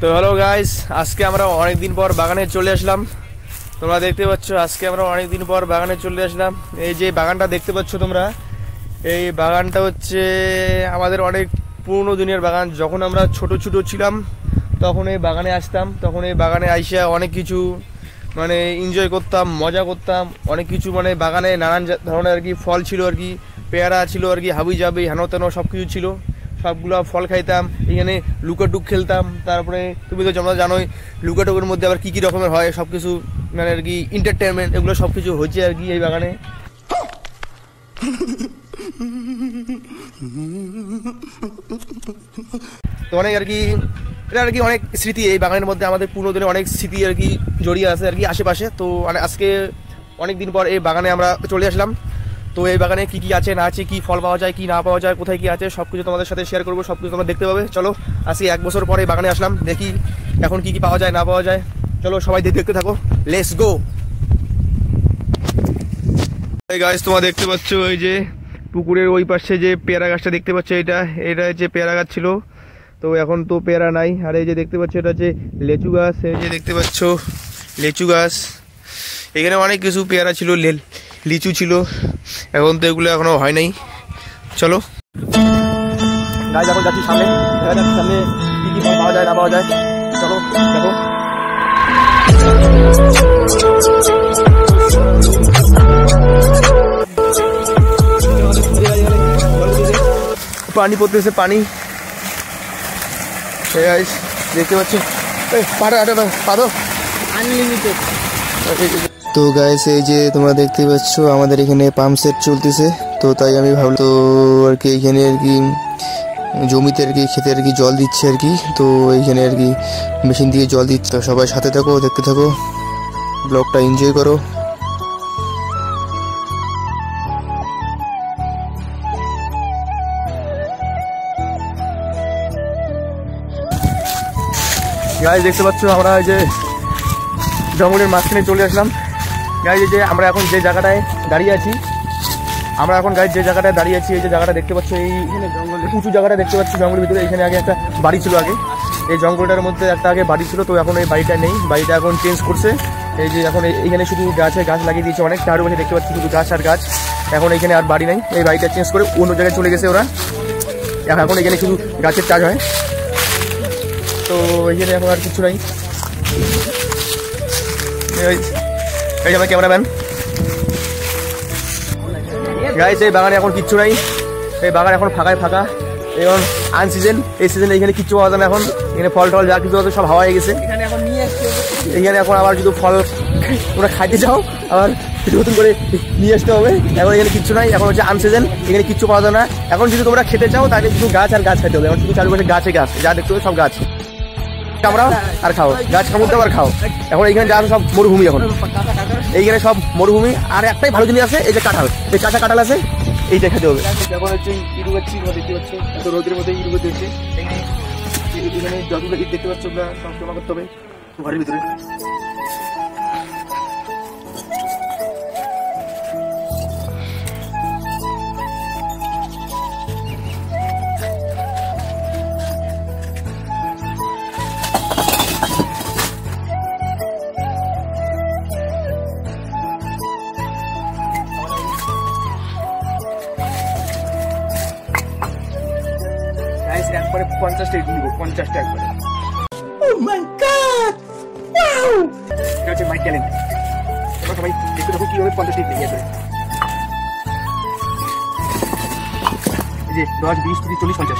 তো hello guys, আজকে আমরা অনেকদিন পর বাগানে চলে আসলাম। তোমরা দেখতে পাচ্ছ আজকে আমরা অনেকদিন পর বাগানে চলে আসলাম। এই যে বাগানটা দেখতে পাচ্ছ তোমরা, এই বাগানটা হচ্ছে আমাদের অনেক পুরনো দিনের বাগান। যখন আমরা ছোট ছোট ছিলাম তখন এই বাগানে আসতাম, তখন এই বাগানে আইসা অনেক কিছু মানে এনজয় করতাম, মজা করতাম, অনেক কিছু মানে বাগানে নানান ধরনের আর কি ফল ছিল আর কি, পেয়ারা ছিল আর কি, হাবি জাবি হেন তেন সব কিছু ছিল, সবগুলো ফল খাইতাম। এখানে লুকাটুক খেলতাম। তারপরে তুমি তো তোমরা জানোই লুকাটুকের মধ্যে আবার কী কী রকমের হয় সব কিছু, মানে আর কি এন্টারটেনমেন্ট এগুলো সব কিছু হচ্ছে আর কি এই বাগানে। তো অনেক আর কি এটা আর কি অনেক স্মৃতি এই বাগানের মধ্যে, আমাদের পুরোনো দিনে অনেক স্মৃতি আর কি জড়িয়ে আছে আর কি আশেপাশে। তো মানে আজকে অনেক দিন পর এই বাগানে আমরা চলে আসলাম। তো এই বাগানে কী কী আছে না আছে, কী ফল পাওয়া যায় কী না পাওয়া যায়, কোথায় কী আছে সব কিছু তোমাদের সাথে শেয়ার করবো, সব কিছু তোমরা দেখতে পাবে। চলো আজকে 1 বছর পরে বাগানে আসলাম, দেখি এখন কী কী পাওয়া যায় না পাওয়া যায়। চলো সবাই দেখতে থাকো, লেটস গো। এই গাছ তোমরা দেখতে পাচ্ছ ওই যে পুকুরের ওই পাশে যে পেয়ারা গাছটা দেখতে পাচ্ছ, এটা হচ্ছে পেয়ারা গাছ ছিল, তো এখন তো পেয়ারা নাই। আর এই যে দেখতে পাচ্ছ এটা হচ্ছে লেচু গাছ, এই যে দেখতে পাচ্ছ লেচু গাছ। এখানে অনেক কিছু পেয়ারা ছিল, লিচু ছিল, এখন তো এগুলো এখনো হয় নাই। চলো গাছ এখন যাচ্ছি সামনে, দেখা যাচ্ছে সামনে কি কি পাওয়া যায় না পাওয়া যায়। চলো দেখো। পানি পড়তেছে, পানি দেখতে পাচ্ছ, পাদো আনলিমিটেড। তো গাইস এই যে তোমরা দেখতে পাচ্ছ আমাদের এখানে পাম্প সেট চলতেছে, তো তাই আমি ভাবলাম তো আর কি এখানে আর কি জমিতে আর কি খেতে আর কি জল দিচ্ছে আর কি, তো এইখানে আর কি মেশিন দিয়ে জল দিচ্ছে। তো সবাই সাথে থাকো, দেখতে থাকো, ব্লগটা এনজয় করো। গাইস দেখতে পাচ্ছ আমরা এই যে জঙ্গলের মাঝখানে চলে আসলাম। গাইস এই যে আমরা এখন যে জায়গাটায় দাঁড়িয়ে আছি, এই যে জায়গাটা দেখতে পাচ্ছ, এই উঁচু জায়গাটা দেখতে পাচ্ছি জঙ্গলের ভিতরে। এখানে আগে একটা বাড়ি ছিল, আগে এই জঙ্গলটার মধ্যে একটা আগে বাড়ি ছিল, তো এখন এই বাড়িটা নেই, বাড়িটা এখন চেঞ্জ করছে। এই যে এখন এইখানে শুধু গাছ লাগিয়ে দিয়েছে অনেক, চারপাশে দেখতে পাচ্ছি শুধু গাছ আর গাছ। এখন এখানে আর বাড়ি নেই, এই বাড়িটা চেঞ্জ করে অন্য জায়গায় চলে গেছে ওরা। এখন এখানে শুধু গাছের চাষ হয়, তো এইখানে এখন আর কিছু নাই। এই আমার ক্যামেরাম্যান। গাইস এই বাগানে এখন কিচ্ছু নাই, এই বাগান এখন ফাঁকা। এখন আনসিজন, এই সিজনে এখানে কিচ্ছু পাওয়া যায় না। এখন এখানে ফল টল যা কিছু আছে সব হাওয়া হয়ে গেছে। এখানে এখন আবার যদি ফল তোমরা খাইতে চাও আবার নতুন করে নিয়ে আসতে হবে। এখন এখানে কিচ্ছু নাই, এখন হচ্ছে আনসিজন, এখানে কিচ্ছু পাওয়া যায় না। এখন যদি তোমরা খেতে চাও তাহলে শুধু গাছ আর গাছ খাইতে হবে। এখন শুধু চারপাশে গাছ যা দেখতে হবে সব গাছ কামড়াও আর খাও, গাছ কামড় দাও আর খাও। এখন এইখানে যা সব মরুভূমি, এখন এইখানে সব মরুভূমি। আর একটাই ভালো জিনিস আছে, এই যে কাঁঠাল, এই কাঁঠাল আছে, এইটা খেতে হবে। এখন হচ্ছে ইঁদুর গাছ দেখতে পাচ্ছ, এত রোদের মধ্যে ইঁদুর গাছ দেখছে। এখানে যতগুলো ইট দেখতে পাচ্ছ ওগুলো সব জমা করতে হবে ঘরের ভিতরে। একবারে 50টা ইট নিব, 50টা একবারে। Oh my god! Wow! এটা হচ্ছে মাই ট্যালেন্ট। তোমরা সবাই দেখতে দেখো কিভাবে 50টা ইট নিয়ে আসবে। এই যে 10, 20, 30, 40, 50।